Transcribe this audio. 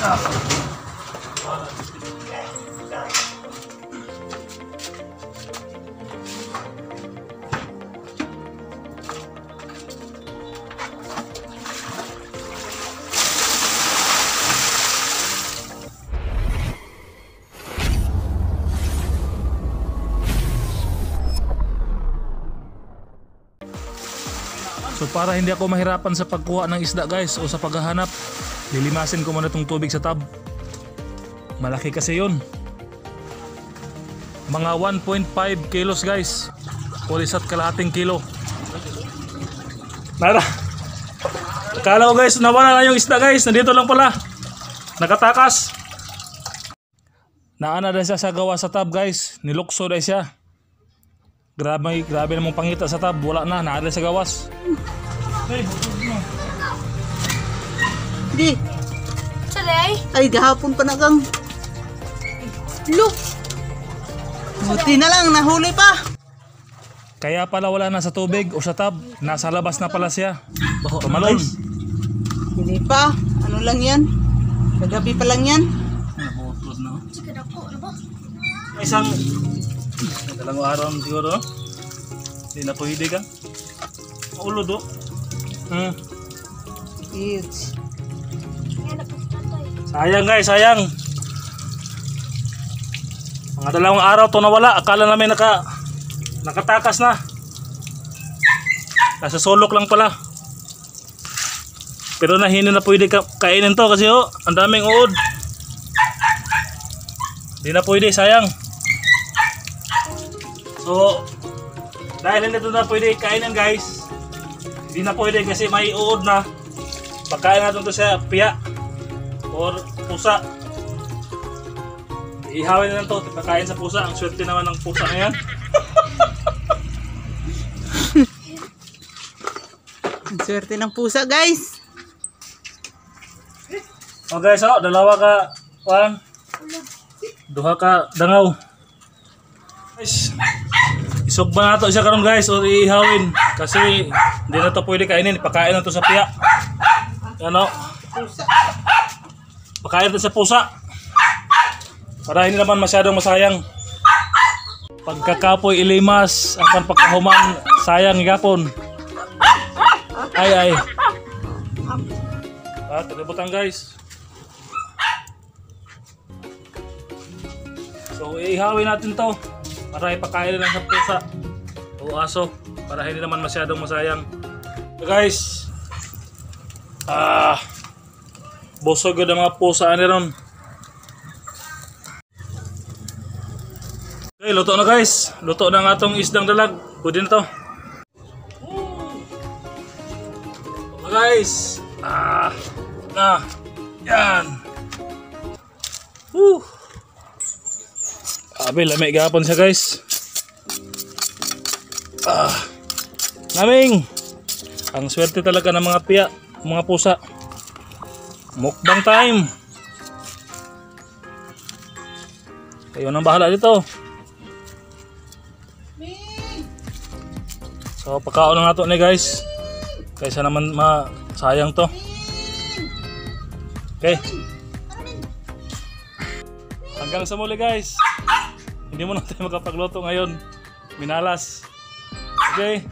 So para hindi ako mahirapan sa pagkuha ng isda guys o sa paghahanap, lilimasin ko muna itong tubig sa tub. Malaki kasi yun. Mga 1.5 kilos guys. O isa't kalahating kilo. Nara. Akala ko guys nawala na yung isda guys. Nandito lang pala. Nakatakas. Naana na siya sa gawa sa tub guys. Nilukso na siya. Grabe namang pangita sa tab. Wala na, naada sa gawas. Hey, di. Today? Ay, gahapon pa na kang. Look! Buti na lang, nahuli pa. Kaya pala wala na sa tubig o sa tab. Nasa labas na pala siya. Tumalon. Hindi pa. Ano lang yan? Kagabi pa lang yan. Isang dalang araw siguro. Hindi na pwede ka. Ulo do. Huge. Sayang guys, sayang. Mga dalawang araw to nawala. Akala namin nakatakas na. Nasa sulok lang pala. Pero hindi na pwede kainin to kasi ang daming uod. Hindi na pwede, sayang. So, dahil hindi ito na pwede kainin guys, hindi na pwede kasi may uod na. Pagkain natin ito sa piya or pusa. Ihawin na lang ito, pagkain sa pusa. Ang swerte naman ng pusa na yan. Ang swerte ng pusa guys. O guys, dalawa ka, duha ka dangaw. Guys, isog ba nato siya karon guys o iihawin kasi hindi na to pwede kainin, ipakain na to sa piya. Ano? Pakain na sa pusa para hindi naman masyadong masayang. Pagkakapoy ilimas akan pagkahuman sayang gapon. Ay kalibutan guys. So iihawin natin to para ipakain lang sa pusa o aso para hindi naman masyadong masayang. So guys, busog yun ang mga pusa ni ron. Okay, luto na guys. Luto na nga itong isdang dalag. Pwede na to. So guys, yan. Abi, lamig gapon siya guys. Naming. Ang swerte talaga ng mga piya, mga pusa. Mukbang time. Kayo nang bahala dito. So pagkaon na nato ni guys. Kaysa naman masayang to. Okay. Hanggang sa muli guys. Hindi mo na tayo makapagluto ngayon. Minalas. Okay.